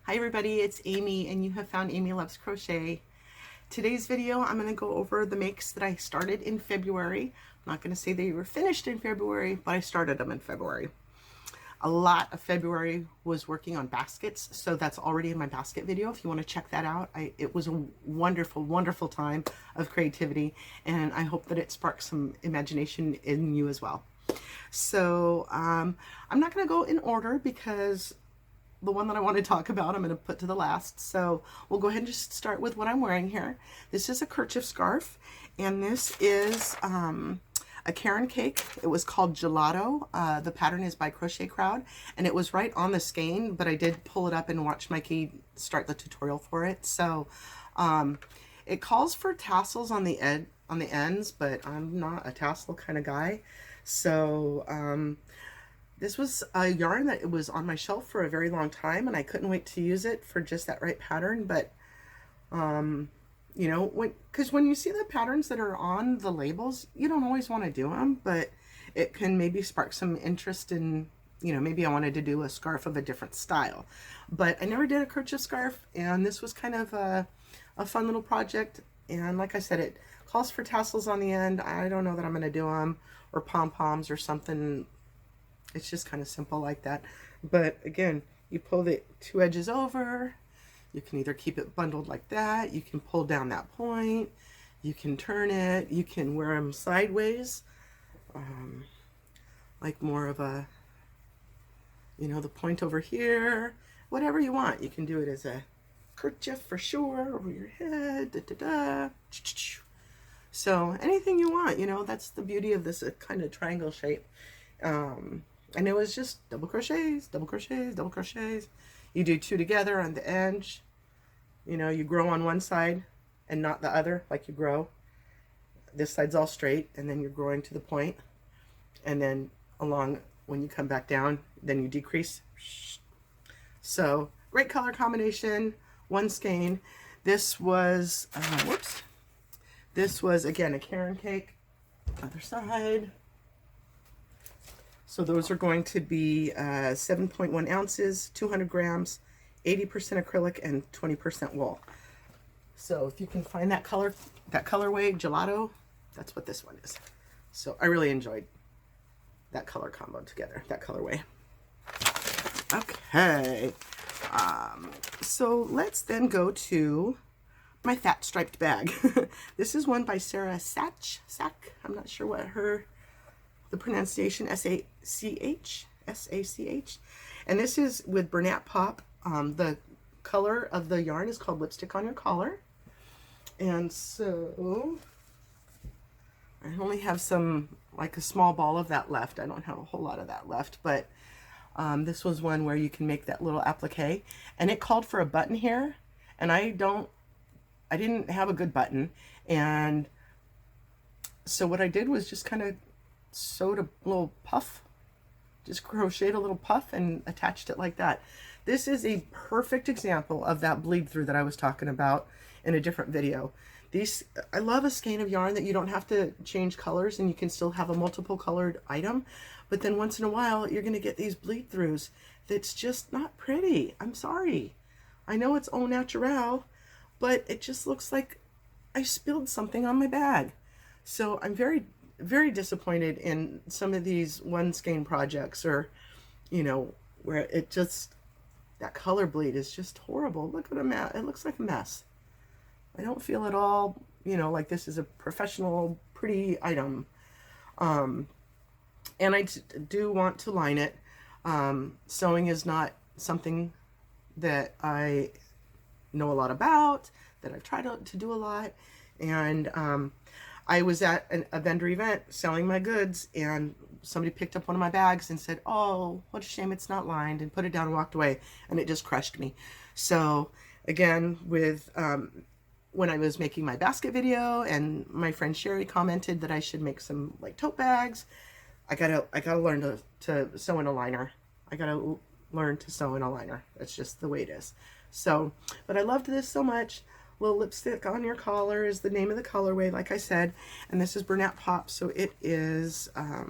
Hi everybody, it's Amy and you have found Amy Loves Crochet. Today's video I'm going to go over the makes that I started in February. I'm not going to say they were finished in February, but I started them in February. A lot of February was working on baskets, so that's already in my basket video if you want to check that out. It was a wonderful, wonderful time of creativity, and I hope that it sparks some imagination in you as well. So I'm not going to go in order because the one that I want to talk about I'm going to put to the last. So we'll go ahead and just start with what I'm wearing here. This is a kerchief scarf, and this is a Karen cake. It was called Gelato. The pattern is by Crochet Crowd, and it was right on the skein, but I did pull it up and watch Mikey start the tutorial for it. So it calls for tassels on the ends, but I'm not a tassel kind of guy. So this was a yarn that was on my shelf for a very long time, and I couldn't wait to use it for just that right pattern. But you know, because when you see the patterns that are on the labels, you don't always want to do them, but it can maybe spark some interest in, you know, maybe I wanted to do a scarf of a different style. But I never did a kerchief scarf, and this was kind of a fun little project. And like I said, it calls for tassels on the end. I don't know that I'm going to do them, or pom-poms or something. It's just kind of simple like that. But again, you pull the two edges over. You can either keep it bundled like that. You can pull down that point. You can turn it. You can wear them sideways. Like more of a, you know, the point over here. Whatever you want. You can do it as a kerchief for sure, over your head. Da, da, da. So anything you want, you know, that's the beauty of this kind of triangle shape. And it was just double crochets, double crochets, double crochets. You do two together on the edge. You know, you grow on one side and not the other, like you grow. This side's all straight, and then you're growing to the point. And then along, when you come back down, then you decrease. So, great color combination, one skein. This was, this was, again, a Karen cake. Other side. So those are going to be 7.1 ounces, 200 grams, 80% acrylic, and 20% wool. So if you can find that color, that colorway, Gelato, that's what this one is. So I really enjoyed that color combo together, that colorway. Okay, so let's then go to my fat striped bag. This is one by Sarah Sach. I'm not sure what the pronunciation, S-A-C-H, S-A-C-H. And this is with Bernat Pop. The color of the yarn is called Lipstick on Your Collar. And so I only have some, like a small ball of that left. I don't have a whole lot of that left, but this was one where you can make that little applique. And it called for a button here, and I didn't have a good button. And so what I did was just kind of sewed a little puff, just crocheted a little puff and attached it like that. This is a perfect example of that bleed through that I was talking about in a different video. I love a skein of yarn that you don't have to change colors and you can still have a multiple colored item, but then once in a while you're going to get these bleed throughs that's just not pretty. I'm sorry. I know it's au naturel, but it just looks like I spilled something on my bag. So I'm very, very disappointed in some of these one skein projects, or, you know, where it just, that color bleed is just horrible. Look at it, it looks like a mess. I don't feel at all, you know, like this is a professional, pretty item. And I do want to line it. Sewing is not something that I know a lot about, that I've tried to do a lot. And I was at a vendor event selling my goods, and somebody picked up one of my bags and said, "Oh, what a shame it's not lined," and put it down and walked away, and it just crushed me. So again, with when I was making my basket video, and my friend Sherry commented that I should make some like tote bags, I gotta learn to sew in a liner. I gotta learn to sew in a liner. That's just the way it is. So, but I loved this so much. Little Lipstick on Your Collar is the name of the colorway, like I said, and this is Bernat Pop, so it is a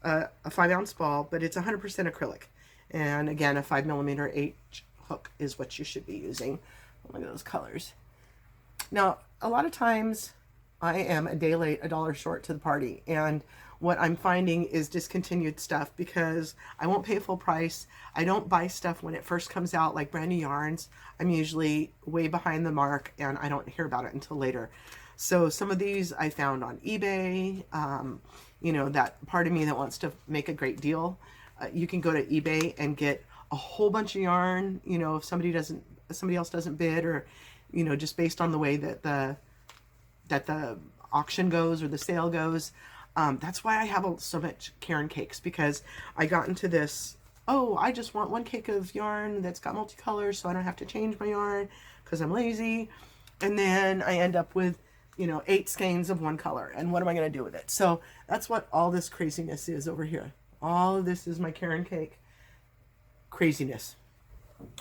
5-ounce ball, but it's 100% acrylic. And again, a 5mm H hook is what you should be using. Look at those colors. Now, a lot of times I am a day late, $1 short to the party. And what I'm finding is discontinued stuff because I won't pay full price. I don't buy stuff when it first comes out, like brand new yarns. I'm usually way behind the mark and I don't hear about it until later. So some of these I found on eBay. You know, that part of me that wants to make a great deal. You can go to eBay and get a whole bunch of yarn, you know, if somebody else doesn't bid, or, you know, just based on the way that the auction goes or the sale goes. That's why I have so much Caron cakes, because I got into this, oh, I just want one cake of yarn that's got multicolors so I don't have to change my yarn because I'm lazy. And then I end up with, you know, 8 skeins of one color. And what am I going to do with it? So that's what all this craziness is over here. All of this is my Caron cake craziness.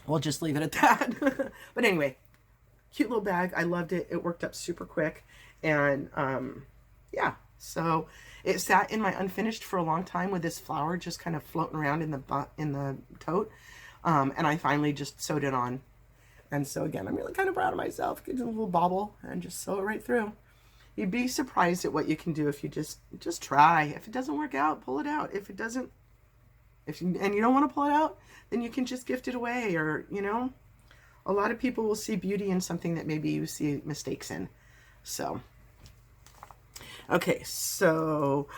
We'll just leave it at that. But anyway, cute little bag. I loved it. It worked up super quick. And yeah, so it sat in my unfinished for a long time with this flower just kind of floating around in the tote. And I finally just sewed it on. And so again, I'm really kind of proud of myself. Get a little bobble and just sew it right through. You'd be surprised at what you can do if you just try. If it doesn't work out, pull it out. If it doesn't, and you don't want to pull it out, then you can just gift it away, or, you know, a lot of people will see beauty in something that maybe you see mistakes in. So, okay, so,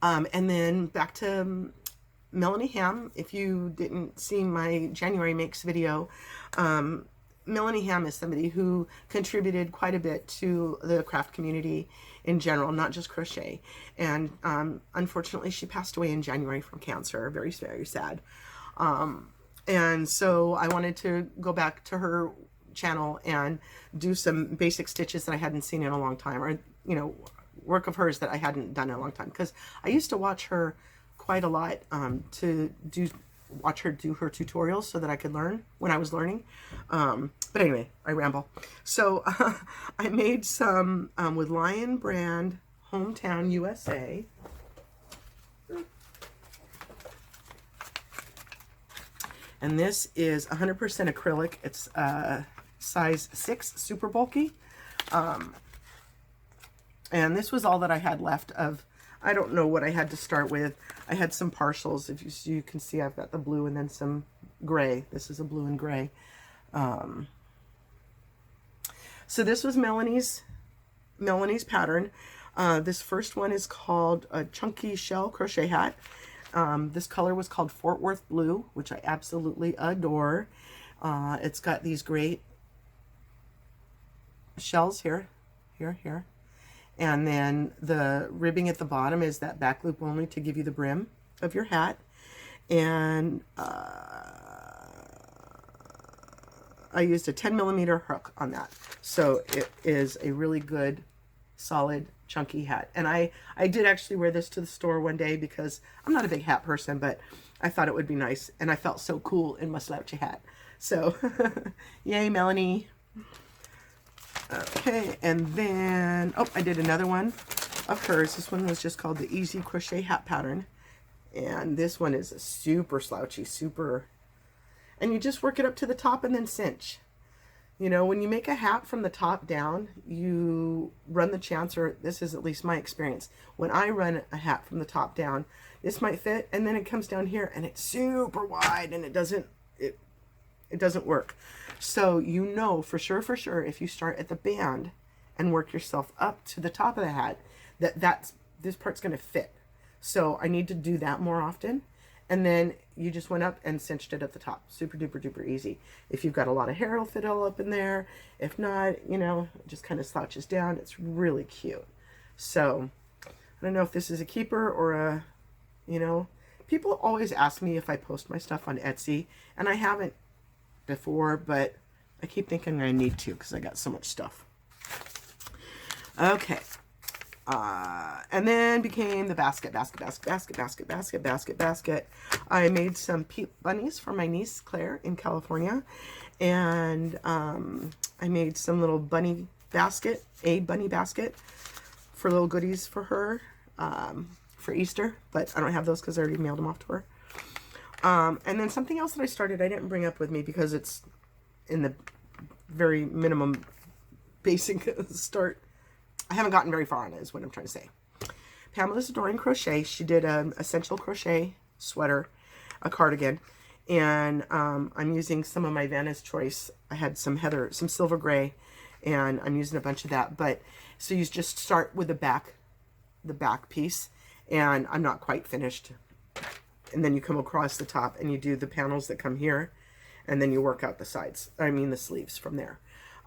and then back to Melanie Ham. If you didn't see my January Makes video, Melanie Ham is somebody who contributed quite a bit to the craft community in general, not just crochet. And unfortunately, she passed away in January from cancer. Very, very sad. And so I wanted to go back to her channel and do some basic stitches that I hadn't seen in a long time, or, you know, work of hers that I hadn't done in a long time. Because I used to watch her quite a lot, watch her do her tutorials so that I could learn when I was learning. But anyway, I ramble. So I made some with Lion Brand Hometown USA. And this is 100% acrylic. It's size 6, super bulky. And this was all that I had left of, I don't know what I had to start with. I had some partials. If you can see, I've got the blue and then some gray. This is a blue and gray. So this was Melanie's pattern. This first one is called a Chunky Shell Crochet Hat. This color was called Fort Worth Blue, which I absolutely adore. It's got these great shells here. And then the ribbing at the bottom is that back loop only to give you the brim of your hat. And I used a 10mm hook on that. So it is a really good, solid, chunky hat. And I did actually wear this to the store one day because I'm not a big hat person, but I thought it would be nice. And I felt so cool in my slouchy hat. So, yay, Melanie. Okay, and then, oh, I did another one of hers. This one was just called the Easy Crochet Hat Pattern. And this one is a super slouchy, and you just work it up to the top and then cinch. You know, when you make a hat from the top down, you run the chance, or this is at least my experience, when I run a hat from the top down, this might fit, and then it comes down here and it's super wide and it doesn't work. So you know for sure if you start at the band and work yourself up to the top of the hat, this part's going to fit. So I need to do that more often. And then you just went up and cinched it at the top. Super duper duper easy. If you've got a lot of hair, it'll fit all up in there. If not, you know, it just kind of slouches down. It's really cute. So I don't know if this is a keeper or a, you know, people always ask me if I post my stuff on Etsy, and I haven't before, but I keep thinking I need to because I got so much stuff. Okay. And then became the basket. I made some bunnies for my niece Claire in California, and I made some little bunny basket, a bunny basket for little goodies for her for Easter, but I don't have those because I already mailed them off to her. And then something else that I started, I didn't bring up with me because it's in the very minimum basic start. I haven't gotten very far on it, is what I'm trying to say. Pamela's Adoring Crochet. She did an essential crochet sweater, a cardigan, and I'm using some of my Vanna's Choice. I had some silver gray, and I'm using a bunch of that. But so you just start with the back piece, and I'm not quite finished. And then you come across the top and you do the panels that come here, and then you work out the sides. I mean the sleeves from there.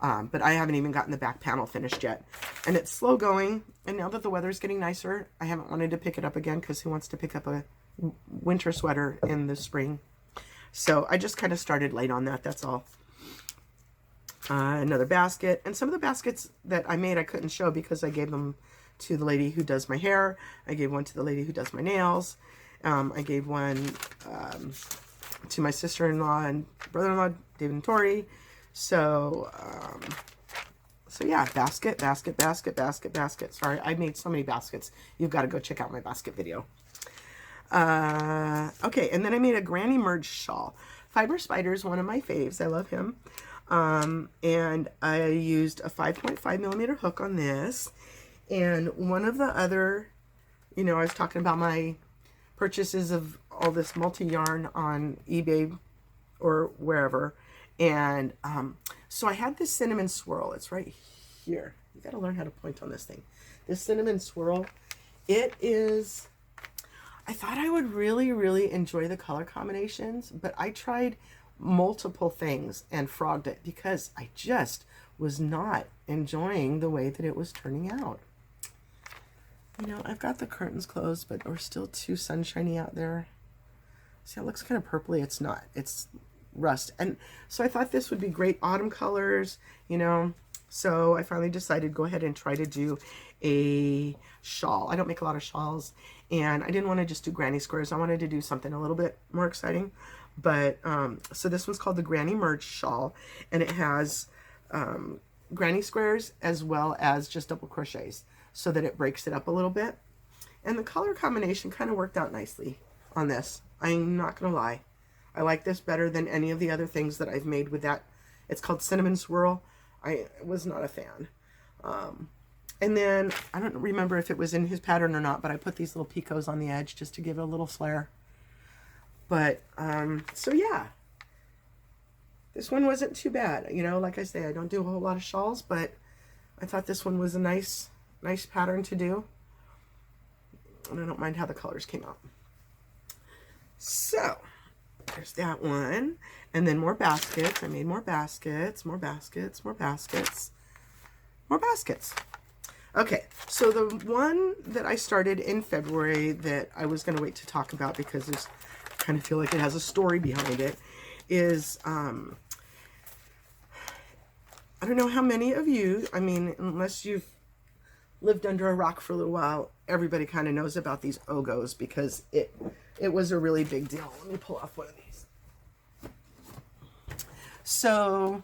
But I haven't even gotten the back panel finished yet. And it's slow going. And now that the weather's getting nicer, I haven't wanted to pick it up again because who wants to pick up a winter sweater in the spring? So I just kind of started late on that. That's all. Another basket. And some of the baskets that I made I couldn't show because I gave them to the lady who does my hair. I gave one to the lady who does my nails. I gave one to my sister-in-law and brother-in-law, David and Tori. So yeah, basket. Sorry, I made so many baskets. You've got to go check out my basket video. Okay, and then I made a granny merge shawl. Fiber Spider is one of my faves. I love him. And I used a 5.5 millimeter hook on this. And one of the other, I was talking about my purchases of all this multi-yarn on eBay or wherever. And so I had this cinnamon swirl. It's right here. You got to learn how to point on this thing. This cinnamon swirl, it is, I thought I would really, really enjoy the color combinations, but I tried multiple things and frogged it because I just was not enjoying the way that it was turning out. I've got the curtains closed, but we're still too sunshiny out there. See, it looks kind of purpley. It's not. It's rust. And so I thought this would be great autumn colors, So I finally decided to go ahead and try to do a shawl. I don't make a lot of shawls, and I didn't want to just do granny squares. I wanted to do something a little bit more exciting. But so this one's called the Granny Merge Shawl, and it has granny squares as well as just double crochets, so that it breaks it up a little bit. And the color combination kind of worked out nicely on this. I'm not going to lie. I like this better than any of the other things that I've made with that. It's called Cinnamon Swirl. I was not a fan. And then, I don't remember if it was in his pattern or not, but I put these little picots on the edge just to give it a little flair. But, so yeah. This one wasn't too bad. Like I say, I don't do a whole lot of shawls, but I thought this one was a nice pattern to do. And I don't mind how the colors came out. So, there's that one. And then more baskets. I made more baskets. Okay, so the one that I started in February that I was going to wait to talk about because I kind of feel like it has a story behind it is, I don't know how many of you, unless you've lived under a rock for a little while, everybody kind of knows about these Ogos because it was a really big deal. Let me pull off one of these. So,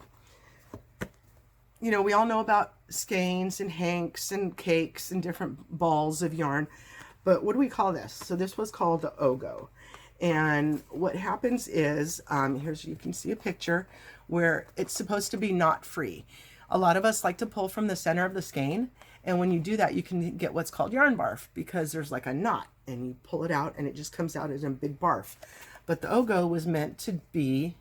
we all know about skeins and hanks and cakes and different balls of yarn, but what do we call this? So this was called the Ogo. And what happens is, you can see a picture where it's supposed to be knot free. A lot of us like to pull from the center of the skein, and when you do that, you can get what's called yarn barf because there's like a knot, and you pull it out, and it just comes out as a big barf. But the Ogo was meant to be,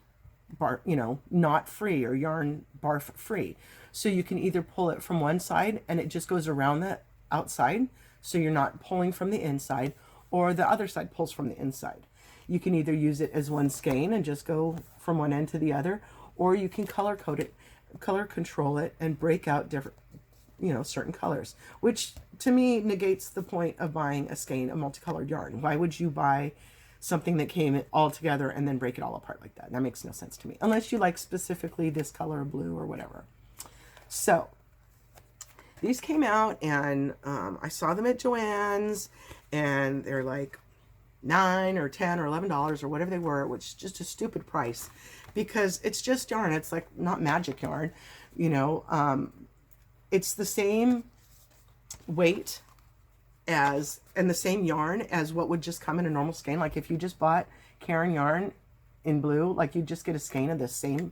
knot free or yarn barf free. So you can either pull it from one side, and it just goes around the outside, so you're not pulling from the inside, or the other side pulls from the inside. You can either use it as one skein and just go from one end to the other, or you can color code it, color control it, and break out different, certain colors, which to me negates the point of buying a skein of multicolored yarn. Why would you buy something that came all together and then break it all apart like that? That makes no sense to me, unless you like specifically this color of blue or whatever. So these came out, and I saw them at Joann's, and they're like $9 or $10 or $11 or whatever they were, which is just a stupid price because it's just yarn. It's like not magic yarn, it's the same weight as, and the same yarn as what would just come in a normal skein. Like if you just bought Caron yarn in blue, like you just get a skein of the same.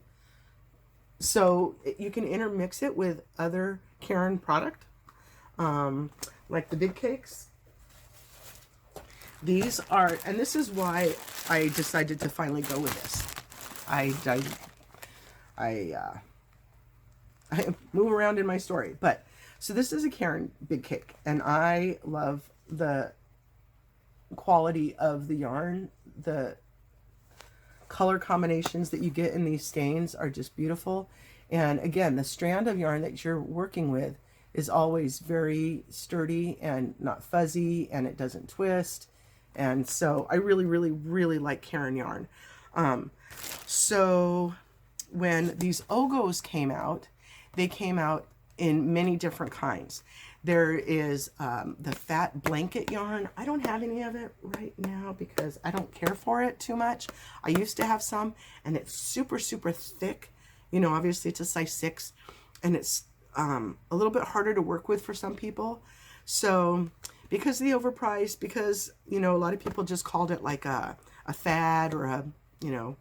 So you can intermix it with other Caron product, like the big cakes. These are, and this is why I decided to finally go with this. I move around in my story, but so this is a Caron big cake, and I love the quality of the yarn. The color combinations that you get in these skeins are just beautiful. And again, the strand of yarn that you're working with is always very sturdy and not fuzzy, and it doesn't twist. And so I really, really, really like Caron yarn. So when these Ogos came out, they came out in many different kinds. There is the fat blanket yarn. I don't have any of it right now because I don't care for it too much. I used to have some, and it's super, super thick. You know, obviously it's a size 6, and it's a little bit harder to work with for some people. So because of the overpriced, because, you know, a lot of people just called it like a fad or a, you know,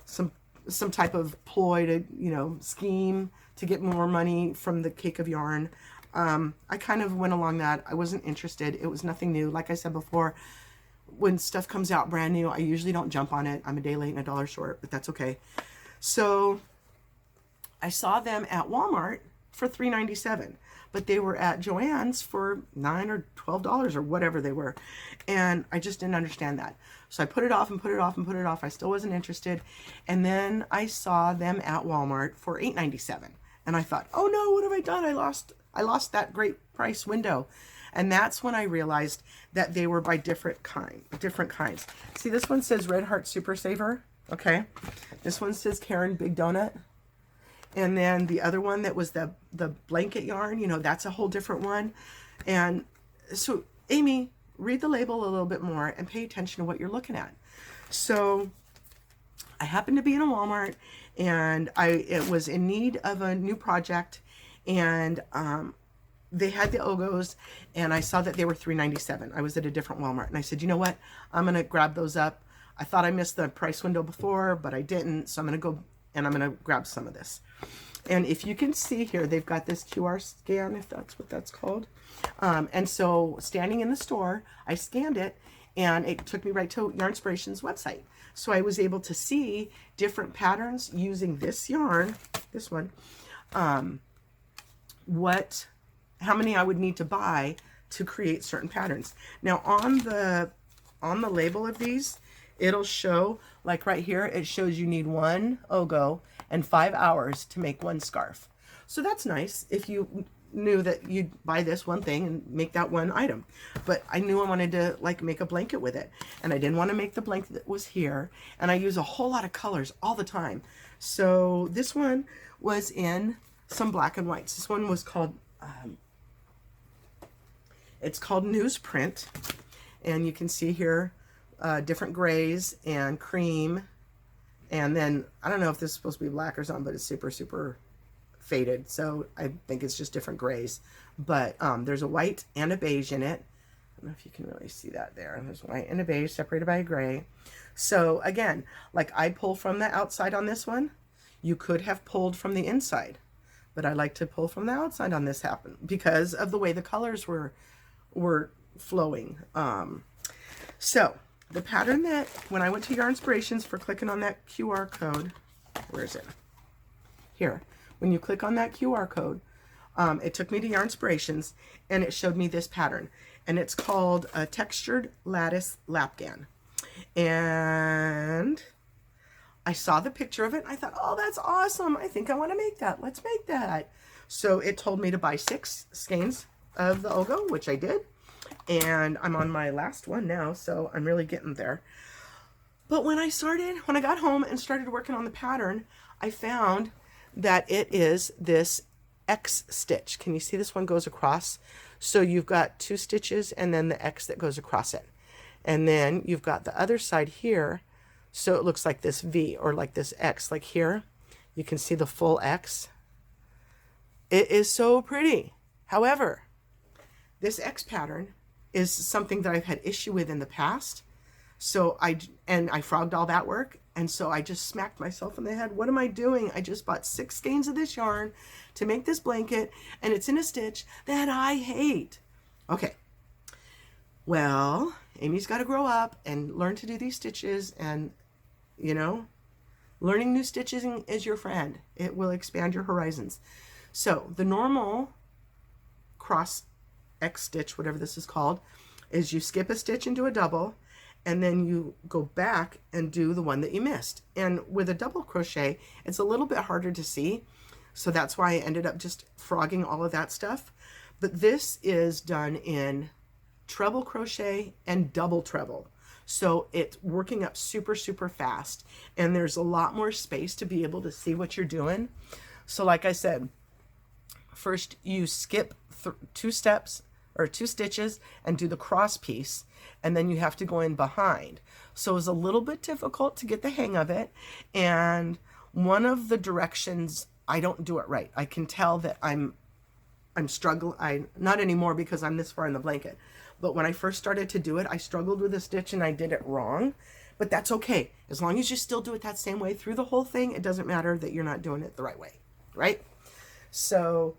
some type of ploy to, you know, scheme to get more money from the cake of yarn. I kind of went along that. I wasn't interested. It was nothing new. Like I said before, when stuff comes out brand new, I usually don't jump on it. I'm a day late and a dollar short, but that's okay. So I saw them at Walmart for $3.97, but they were at Joann's for $9 or $12 or whatever they were. And I just didn't understand that. So I put it off and put it off and put it off. I still wasn't interested. And then I saw them at Walmart for $8.97. And I thought, oh no, what have I done? I lost that great price window. And that's when I realized that they were by different kinds. See, this one says Red Heart Super Saver. Okay. This one says Caron Big Donut. And then the other one that was the blanket yarn, you know, that's a whole different one. And so, Amy, read the label a little bit more and pay attention to what you're looking at. So I happened to be in a Walmart, and it was in need of a new project, and they had the Ogos, and I saw that they were $3.97. I was at a different Walmart, and I said, you know what? I'm going to grab those up. I thought I missed the price window before, but I didn't, so I'm going to go and I'm going to grab some of this. And if you can see here, they've got this QR scan, if that's what that's called. And so standing in the store, I scanned it, and it took me right to Yarnspiration's website. So I was able to see different patterns using this yarn, this one, how many I would need to buy to create certain patterns. Now on the label of these, it'll show, like right here, it shows you need 1 Ogo and 5 hours to make 1 scarf. So that's nice if you knew that you'd buy this one thing and make that one item. But I knew I wanted to like make a blanket with it, and I didn't want to make the blanket that was here, and I use a whole lot of colors all the time. So this one was in some black and whites. This one was called it's called Newsprint, and you can see here different grays and cream, and then I don't know if this is supposed to be black or something, but it's super, super faded, so I think it's just different grays. But there's a white and a beige in it. I don't know if you can really see that there. There's white and a beige separated by a gray. So again, like I pull from the outside on this one, you could have pulled from the inside, but I like to pull from the outside on this happen because of the way the colors were flowing. So the pattern that, when I went to Yarnspirations for clicking on that QR code, where is it? Here. When you click on that QR code, it took me to Yarnspirations, and it showed me this pattern. And it's called a Textured Lattice Lapgan. And I saw the picture of it, and I thought, oh, that's awesome. I think I want to make that. Let's make that. So it told me to buy 6 skeins of the Ogo, which I did. And I'm on my last one now, so I'm really getting there. But when I got home and started working on the pattern, I found that it is this X stitch. Can you see this one goes across? So you've got 2 stitches and then the X that goes across it. And then you've got the other side here, so it looks like this V or like this X. Like here, you can see the full X. It is so pretty. However, this X pattern is something that I've had issue with in the past. So I frogged all that work. And so I just smacked myself in the head. What am I doing? I just bought 6 skeins of this yarn to make this blanket, and it's in a stitch that I hate. Okay. Well, Amy's got to grow up and learn to do these stitches, and, you know, learning new stitches is your friend. It will expand your horizons. So the normal cross X stitch, whatever this is called, is you skip a stitch into a double, and then you go back and do the one that you missed. And with a double crochet, it's a little bit harder to see. So that's why I ended up just frogging all of that stuff. But this is done in treble crochet and double treble. So it's working up super, super fast. And there's a lot more space to be able to see what you're doing. So like I said, first you skip 2 steps or 2 stitches and do the cross piece, and then you have to go in behind. So it's a little bit difficult to get the hang of it, and one of the directions I don't do it right. I can tell that I'm struggling. Not anymore because I'm this far in the blanket, but when I first started to do it, I struggled with a stitch and I did it wrong. But that's okay, as long as you still do it that same way through the whole thing. It doesn't matter that you're not doing it the right way, right? So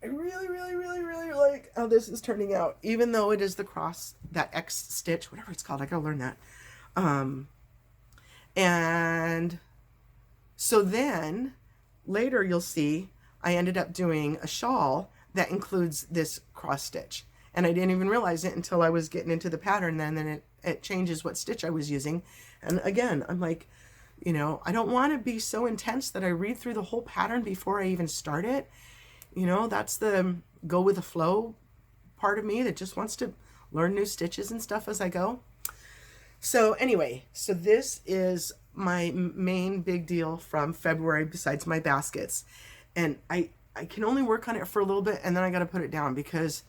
I really, really, really, really like how this is turning out, even though it is the cross, that X stitch, whatever it's called. I gotta learn that. And so then later you'll see I ended up doing a shawl that includes this cross stitch. And I didn't even realize it until I was getting into the pattern. Then it changes what stitch I was using. And again, I'm like, you know, I don't want to be so intense that I read through the whole pattern before I even start it. You know, that's the go with the flow part of me that just wants to learn new stitches and stuff as I go. So anyway, so this is my main big deal from February besides my baskets. And I can only work on it for a little bit, and then I got to put it down because,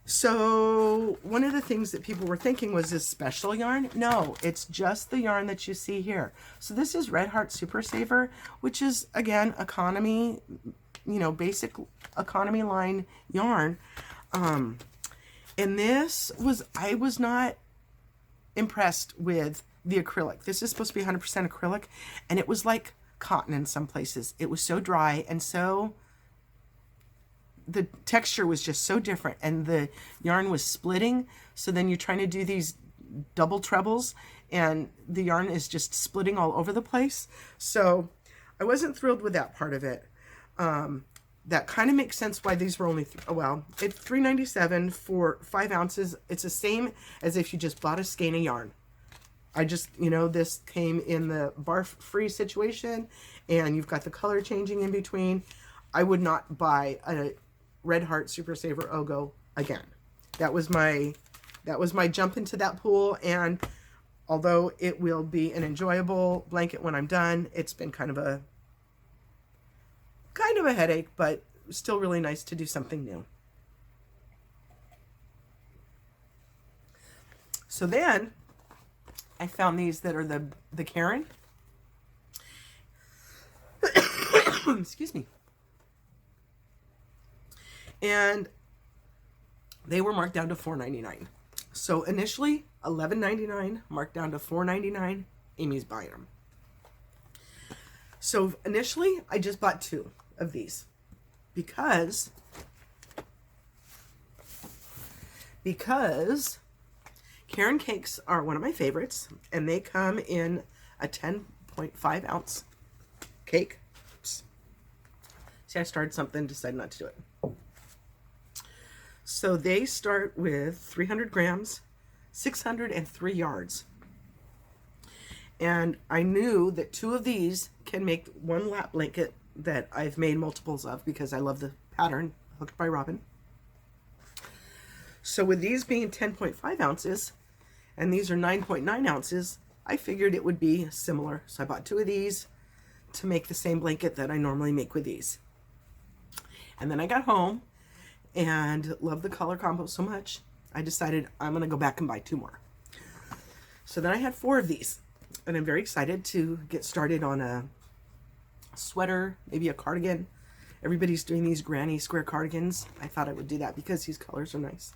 so one of the things that people were thinking was this special yarn. No, it's just the yarn that you see here. So this is Red Heart Super Saver, which is, again, economy, you know, basic economy line yarn. And this was, I was not impressed with the acrylic. This is supposed to be 100% acrylic, and it was like cotton in some places. It was so dry, and so the texture was just so different, and the yarn was splitting. So then you're trying to do these double trebles, and the yarn is just splitting all over the place. So I wasn't thrilled with that part of it. That kind of makes sense why these were only, well, it's $3.97 for 5 ounces. It's the same as if you just bought a skein of yarn. I just, you know, this came in the barf-free situation, and you've got the color changing in between. I would not buy a Red Heart Super Saver Ogo again. That was my jump into that pool, and although it will be an enjoyable blanket when I'm done, it's been kind of a headache, but still really nice to do something new. So then I found these that are the Karen. Excuse me. And they were marked down to $4.99. So initially $11.99, marked down to $4.99. Amy's buying them. So initially I just bought 2 of these because Karen cakes are one of my favorites, and they come in a 10.5 ounce cake. Oops. See, I started something, decided not to do it. So they start with 300 grams, 603 yards. And I knew that 2 of these can make one lap blanket that I've made multiples of because I love the pattern, Hooked by Robin. So with these being 10.5 ounces, and these are 9.9 ounces, I figured it would be similar. So I bought 2 of these to make the same blanket that I normally make with these. And then I got home and loved the color combo so much, I decided I'm going to go back and buy 2 more. So then I had 4 of these, and I'm very excited to get started on a sweater, maybe a cardigan. Everybody's doing these granny square cardigans. I thought I would do that because these colors are nice.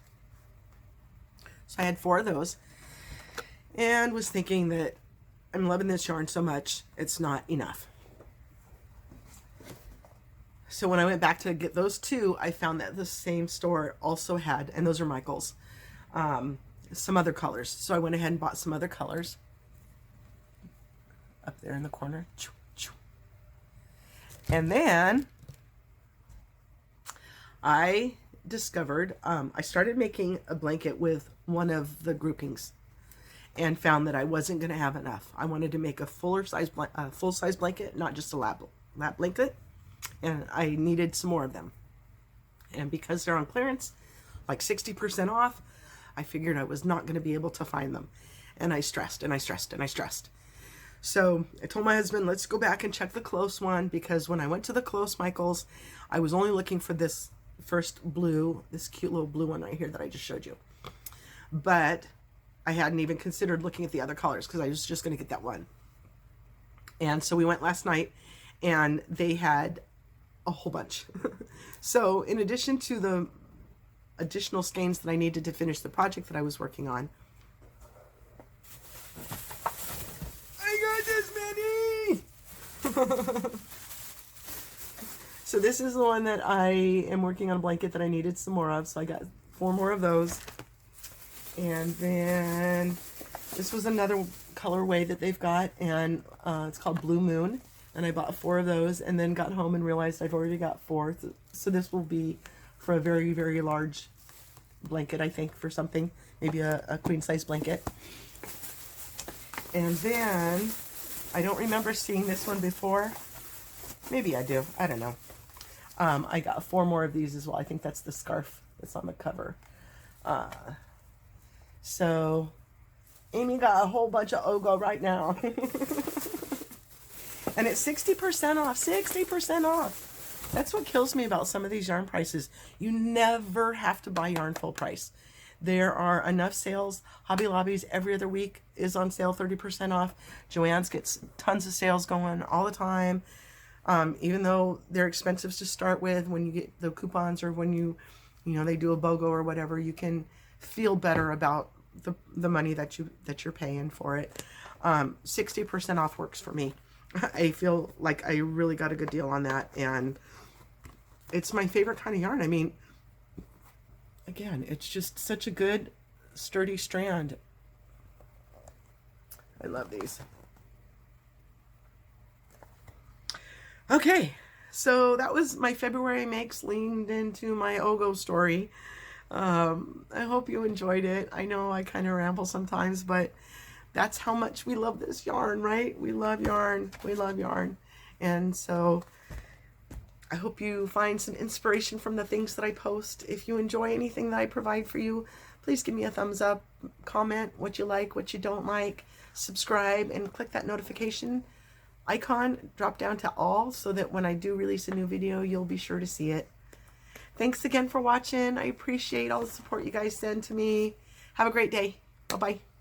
So I had 4 of those. and was thinking that I'm loving this yarn so much, it's not enough. So when I went back to get those two, I found that the same store also had, and those are Michael's, some other colors. So I went ahead and bought some other colors up there in the corner. And then I discovered, I started making a blanket with one of the groupings and found that I wasn't going to have enough. I wanted to make a full-size blanket, not just a lap blanket, and I needed some more of them. And because they're on clearance, like 60% off, I figured I was not going to be able to find them. And I stressed and I stressed and I stressed. So I told my husband, let's go back and check the close one, because when I went to the close Michael's, I was only looking for this first blue, this cute little blue one right here that I just showed you. But I hadn't even considered looking at the other colors because I was just going to get that one. And so we went last night and they had a whole bunch. So in addition to the additional skeins that I needed to finish the project that I was working on, I got this many! So this is the one that I am working on, a blanket that I needed some more of. So I got 4 more of those. And then this was another colorway that they've got, and it's called Blue Moon. And I bought 4 of those, and then got home and realized I've already got 4. So this will be for a very, very large blanket, I think, for something, maybe a queen size blanket. And then I don't remember seeing this one before. Maybe I do. I don't know. I got 4 more of these as well. I think that's the scarf that's on the cover. So Amy got a whole bunch of Ogo right now. And it's 60% off. 60% off. That's what kills me about some of these yarn prices. You never have to buy yarn full price. There are enough sales. Hobby Lobby's every other week is on sale, 30% off. Joann's gets tons of sales going all the time. Even though they're expensive to start with, when you get the coupons or when you know, they do a BOGO or whatever, you can feel better about the money that you're paying for it. 60% off works for me. I feel like I really got a good deal on that, and it's my favorite kind of yarn. I mean, again, it's just such a good, sturdy strand. I love these. Okay, so that was my February makes leaned into my Ogo story. I hope you enjoyed it. I know I kind of ramble sometimes, but that's how much we love this yarn, right? We love yarn. We love yarn. And so I hope you find some inspiration from the things that I post. If you enjoy anything that I provide for you, please give me a thumbs up, comment what you like, what you don't like, subscribe, and click that notification icon, drop down to all, so that when I do release a new video, you'll be sure to see it. Thanks again for watching. I appreciate all the support you guys send to me. Have a great day. Bye-bye.